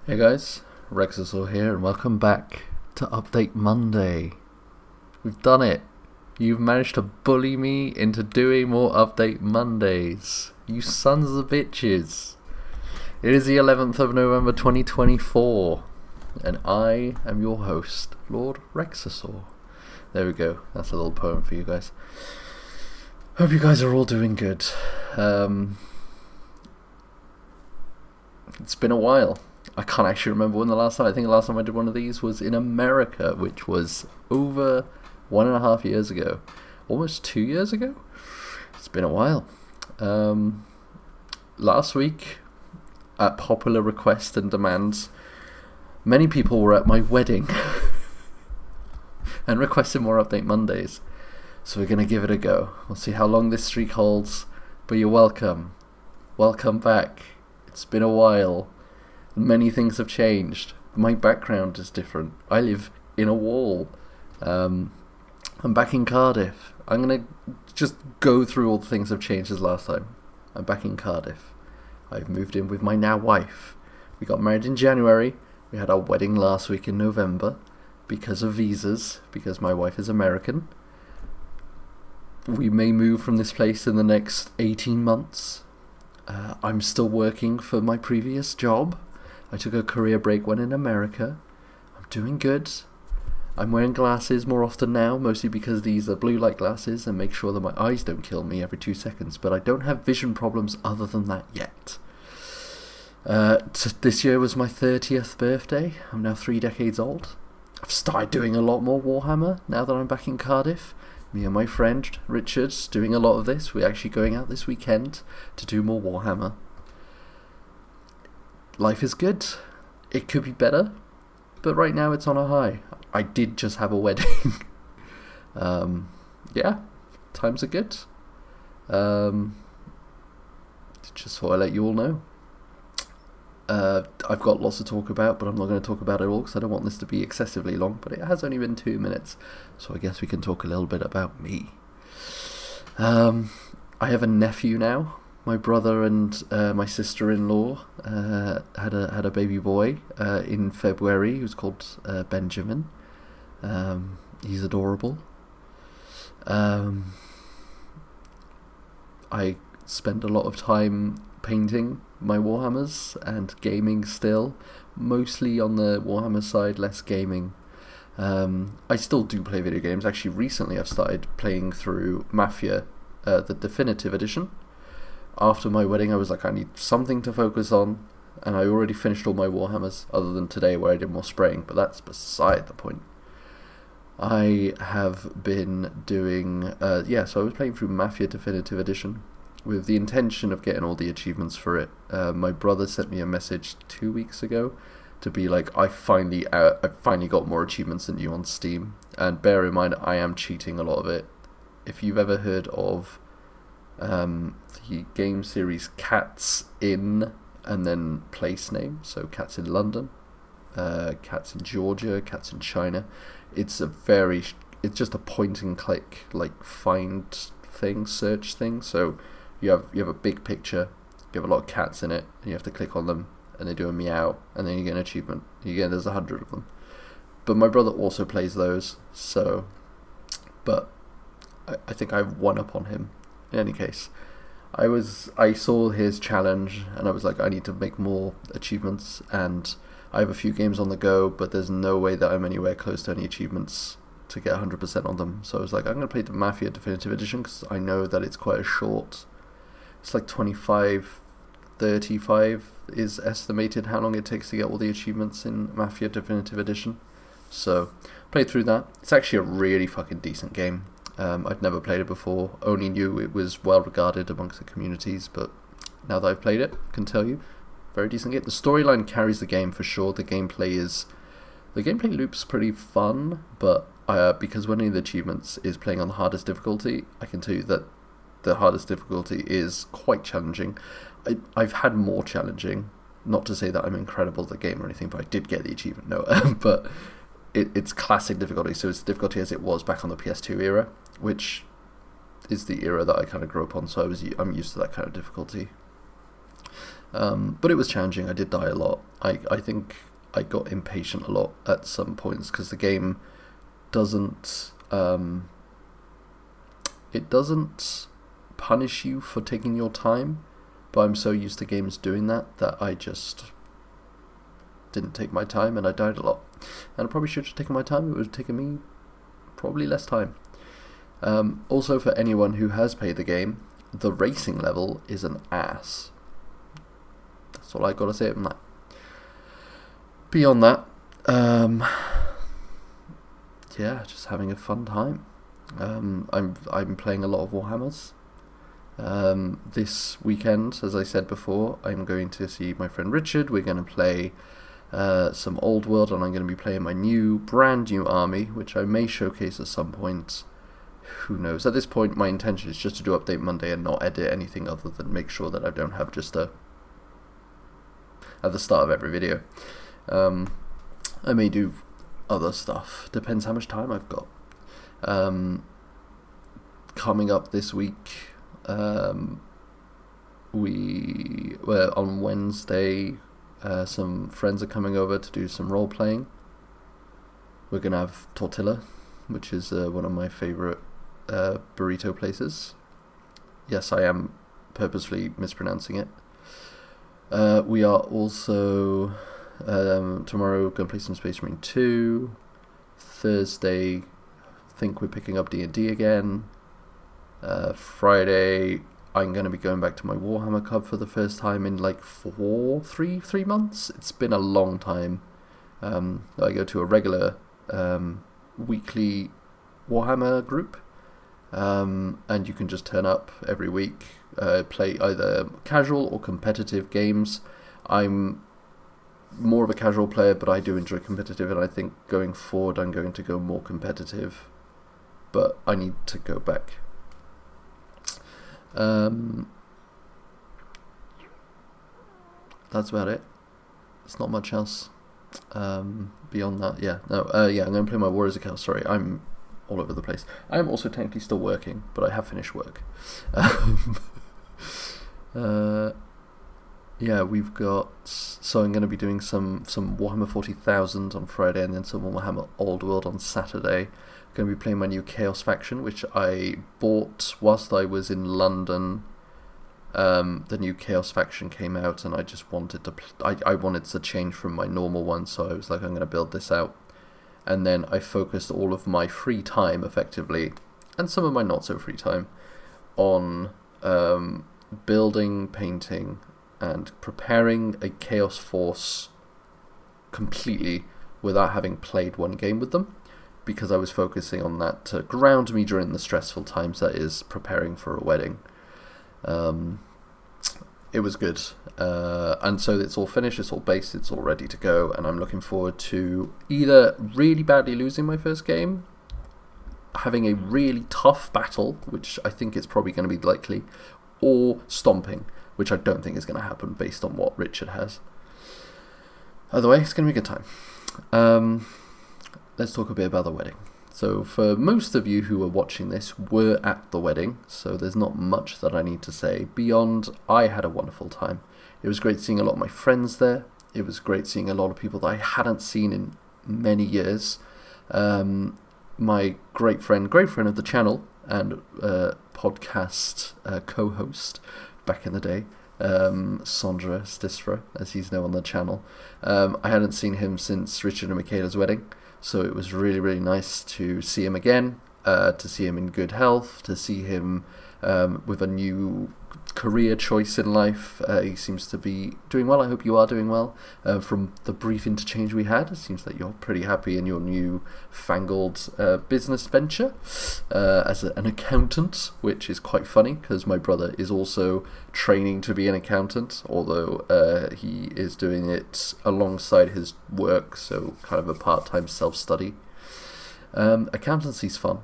Hey guys, Rexasor here, and welcome back to Update Monday. We've done it. You've managed to bully me into doing more Update Mondays. You sons of bitches. It is the 11th of November 2024, and I am your host, Lord Rexasor. There we go. That's a little poem for you guys. Hope you guys are all doing good. It's been a while. I can't actually remember when the last time. I think the last time I did one of these was in America, which was over 1.5 years ago. Almost 2 years ago? It's been a while. Last week, at popular request and demands, many people were at my wedding and requested more Update Mondays. So we're going to give it a go. We'll see how long this streak holds. But you're welcome. Welcome back. It's been a while. Many things have changed. My background is different. I live in a wall. I'm back in Cardiff. I'm going to just go through all the things that have changed since last time. I'm back in Cardiff. I've moved in with my now wife. We got married in January. We had our wedding last week in November because of visas, because my wife is American. We may move from this place in the next 18 months. I'm still working for my previous job. I took a career break when in America. I'm doing good. I'm wearing glasses more often now, mostly because these are blue light glasses and make sure that my eyes don't kill me every 2 seconds, but I don't have vision problems other than that yet. This year was my 30th birthday. I'm now 3 decades old. I've started doing a lot more Warhammer now that I'm back in Cardiff. Me and my friend Richard doing a lot of this. We're actually going out this weekend to do more Warhammer. Life is good. It could be better, but right now it's on a high. I did just have a wedding. Yeah, times are good. Just thought I'd let you all know. I've got lots to talk about, but I'm not going to talk about it all because I don't want this to be excessively long, but it has only been 2 minutes, so I guess we can talk a little bit about me. I have a nephew now. My brother and my sister-in-law had a baby boy in February. He was called Benjamin. He's adorable. I spend a lot of time painting my Warhammers and gaming still, mostly on the Warhammer side, less gaming. I still do play video games. Actually, recently I've started playing through Mafia, the definitive edition. After my wedding, I was like, I need something to focus on, and I already finished all my Warhammers, other than today where I did more spraying, but that's beside the point. I have been doing, so I was playing through Mafia Definitive Edition, with the intention of getting all the achievements for it. My brother sent me a message 2 weeks ago, to be like, I finally got more achievements than you on Steam, and bear in mind, I am cheating a lot of it. If you've ever heard of the game series Cats in and then place name, so Cats in London, Cats in Georgia, Cats in China, it's just a point and click like find thing, search thing. So you have a big picture, you have a lot of cats in it, and you have to click on them and they do a meow, and then you get an achievement. There's 100 of them, but my brother also plays those, so but I think I've one up on him. In any case, I saw his challenge and I was like, I need to make more achievements, and I have a few games on the go, but there's no way that I'm anywhere close to any achievements to get 100% on them. So I was like, I'm going to play the Mafia Definitive Edition because I know that it's quite a short. It's like 25, 35 is estimated how long it takes to get all the achievements in Mafia Definitive Edition. So played through that. It's actually a really fucking decent game. I'd never played it before, only knew it was well regarded amongst the communities, but now that I've played it, I can tell you, very decent game. The storyline carries the game for sure. The gameplay loop's pretty fun, but because one of the achievements is playing on the hardest difficulty, I can tell you that the hardest difficulty is quite challenging. I've had more challenging, not to say that I'm incredible at the game or anything, but I did get the achievement, no, but it's classic difficulty, so it's difficulty as it was back on the PS2 era, which is the era that I kind of grew up on, so I'm used to that kind of difficulty. But it was challenging. I did die a lot. I think I got impatient a lot at some points because the game doesn't it doesn't punish you for taking your time, but I'm so used to games doing that I just didn't take my time and I died a lot. And I probably should have taken my time. It would have taken me probably less time. Also, for anyone who has played the game, the racing level is an ass. That's all I got to say from that. Beyond that, yeah, just having a fun time. I'm playing a lot of Warhammers. This weekend, as I said before, I'm going to see my friend Richard. We're going to play some Old World, and I'm going to be playing my brand new army, which I may showcase at some point. Who knows? At this point, my intention is just to do Update Monday and not edit anything other than make sure that I don't have just at the start of every video. I may do other stuff. Depends how much time I've got. Coming up this week, on Wednesday, some friends are coming over to do some role playing. We're gonna have Tortilla, which is one of my favorite burrito places. Yes, I am purposefully mispronouncing it. We are also tomorrow going to play some Space Marine 2. Thursday, I think we're picking up D&D again. Friday, I'm going to be going back to my Warhammer Club for the first time in like 3 months. It's been a long time. I go to a regular weekly Warhammer group, and you can just turn up every week, play either casual or competitive games. I'm more of a casual player, but I do enjoy competitive, and I think going forward I'm going to go more competitive, but I need to go back. That's about it. It's not much else beyond that. I'm going to play my Warriors account. Sorry, I'm all over the place. I am also technically still working, but I have finished work. We've got... So I'm going to be doing some Warhammer 40,000 on Friday, and then some Warhammer Old World on Saturday. I'm going to be playing my new Chaos faction, which I bought whilst I was in London. The new Chaos faction came out, and I just wanted to... I wanted to change from my normal one, so I was like, I'm going to build this out. And then I focused all of my free time, effectively, and some of my not so free time, on building, painting, and preparing a Chaos Force completely without having played one game with them, because I was focusing on that to ground me during the stressful times that is preparing for a wedding. It was good, and so it's all finished, it's all based, it's all ready to go, and I'm looking forward to either really badly losing my first game, having a really tough battle, which I think is probably going to be likely, or stomping, which I don't think is going to happen based on what Richard has. Either way, it's going to be a good time. Let's talk a bit about the wedding. So for most of you who are watching this were at the wedding, so there's not much that I need to say beyond I had a wonderful time. It was great seeing a lot of my friends there. It was great seeing a lot of people that I hadn't seen in many years. My great friend of the channel and podcast co-host back in the day, Sondra Stisra, as he's known on the channel. I hadn't seen him since Richard and Michaela's wedding. So it was really, really nice to see him again, to see him in good health, to see him with a new career choice in life. He seems to be doing well. I hope you are doing well. From the brief interchange we had, it seems that you're pretty happy in your new fangled business venture as an accountant, which is quite funny because my brother is also training to be an accountant, although he is doing it alongside his work, so kind of a part-time self-study. Accountancy's fun.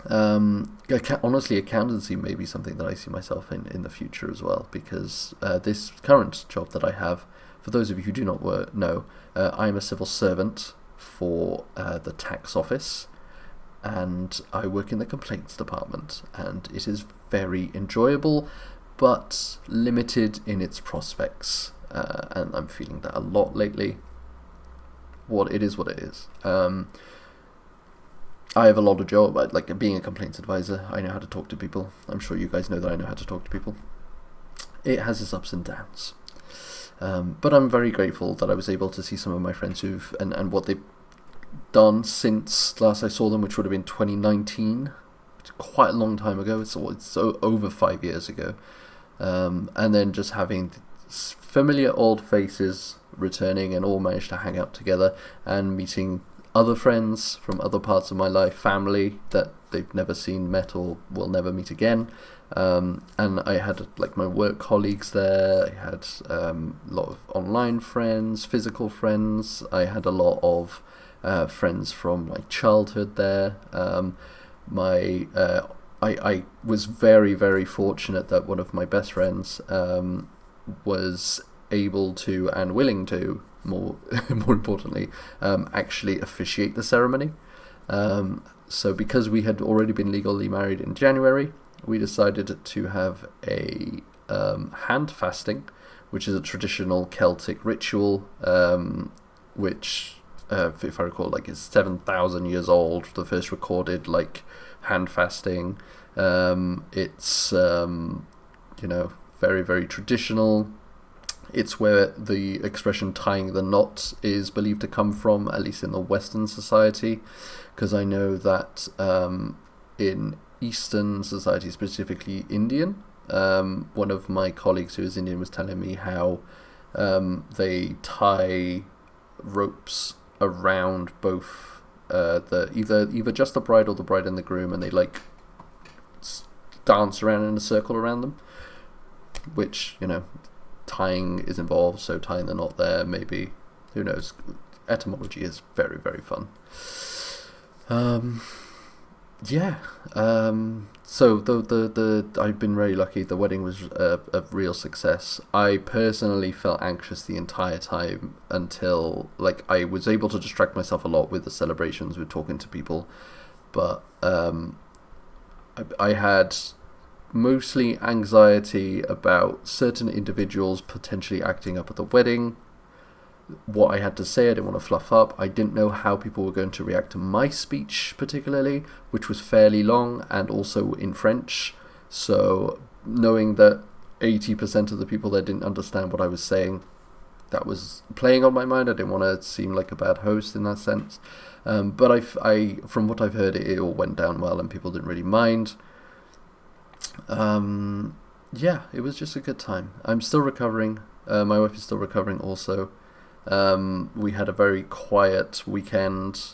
Honestly, accountancy may be something that I see myself in the future as well, because this current job that I have, for those of you who do not know, I am a civil servant for the tax office, and I work in the complaints department, and it is very enjoyable, but limited in its prospects, and I'm feeling that a lot lately. What it is. I have a lot of job, like being a complaints advisor. I know how to talk to people. I'm sure you guys know that I know how to talk to people. It has its ups and downs. But I'm very grateful that I was able to see some of my friends and what they've done since last I saw them, which would have been 2019. It's quite a long time ago. It's over 5 years ago. And then just having familiar old faces returning and all managed to hang out together and meeting other friends from other parts of my life, family that they've never seen, met, or will never meet again. And I had like my work colleagues there. I had a lot of online friends, physical friends. I had a lot of friends from like childhood there. I was very, very fortunate that one of my best friends was able to and willing to, more importantly, actually officiate the ceremony. So because we had already been legally married in January, we decided to have a hand fasting, which is a traditional Celtic ritual, which, if I recall, like is 7,000 years old. The first recorded like hand fasting. It's very, very traditional. It's where the expression tying the knot is believed to come from, at least in the Western society, because I know that in Eastern society, specifically Indian, one of my colleagues who is Indian was telling me how they tie ropes around both either just the bride or the bride and the groom, and they like dance around in a circle around them, which, tying is involved, so tying the knot there, maybe, who knows. Etymology is very, very fun. So the I've been very lucky. The wedding was a real success. I personally felt anxious the entire time until I was able to distract myself a lot with the celebrations, with talking to people, but I had mostly anxiety about certain individuals potentially acting up at the wedding. What I had to say, I didn't want to fluff up. I didn't know how people were going to react to my speech particularly, which was fairly long and also in French. So knowing that 80% of the people there didn't understand what I was saying, that was playing on my mind. I didn't want to seem like a bad host in that sense. But I from what I've heard, it all went down well and people didn't really mind. It was just a good time. I'm still recovering. My wife is still recovering also. We had a very quiet weekend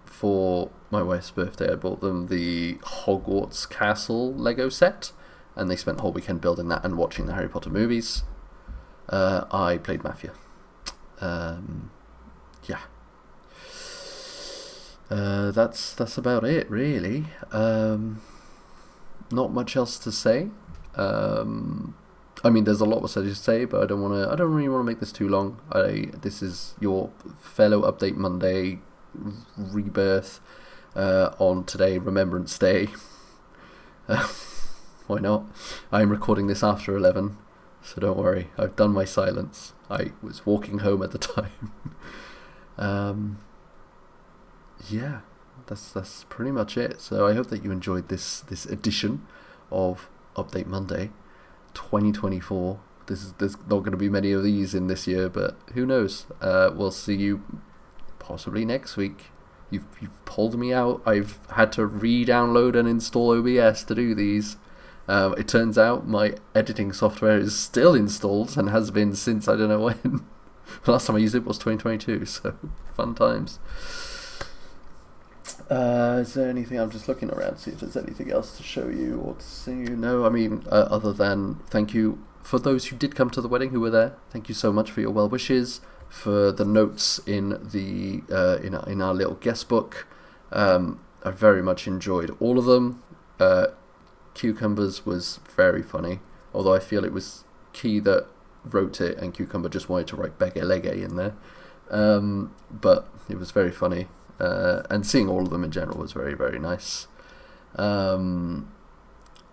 for my wife's birthday. I bought them the Hogwarts Castle Lego set, and they spent the whole weekend building that and watching the Harry Potter movies. I played Mafia. That's about it, really. Not much else to say. There's a lot more to say, but I don't really want to make this too long. This is your fellow Update Monday rebirth on today, Remembrance Day. Why not? I'm recording this after 11, so don't worry. I've done my silence. I was walking home at the time. That's pretty much it. So I hope that you enjoyed this edition of Update Monday 2024. There's not going to be many of these in this year, but who knows? We'll see you possibly next week. You've pulled me out. I've had to re-download and install OBS to do these. It turns out my editing software is still installed and has been since I don't know when. The last time I used it was 2022, so fun times. Is there anything? I'm just looking around to see if there's anything else to show you or to see you. No, other than thank you for those who did come to the wedding, who were there. Thank you so much for your well wishes, for the notes in the in our little guest book. I very much enjoyed all of them. Cucumbers was very funny, although I feel it was Key that wrote it and Cucumber just wanted to write Begge Legge in there. But it was very funny. And seeing all of them in general was very, very nice.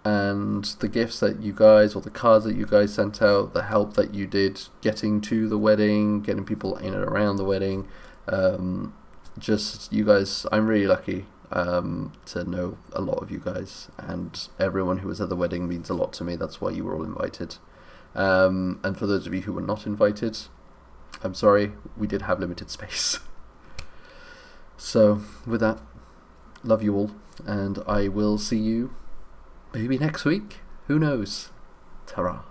and the gifts that you guys, or the cards that you guys sent out, the help that you did getting to the wedding, getting people in and around the wedding. Just you guys, I'm really lucky to know a lot of you guys, and everyone who was at the wedding means a lot to me. That's why you were all invited. And for those of you who were not invited, I'm sorry, we did have limited space. So with that, love you all, and I will see you maybe next week. Who knows? Ta-ra.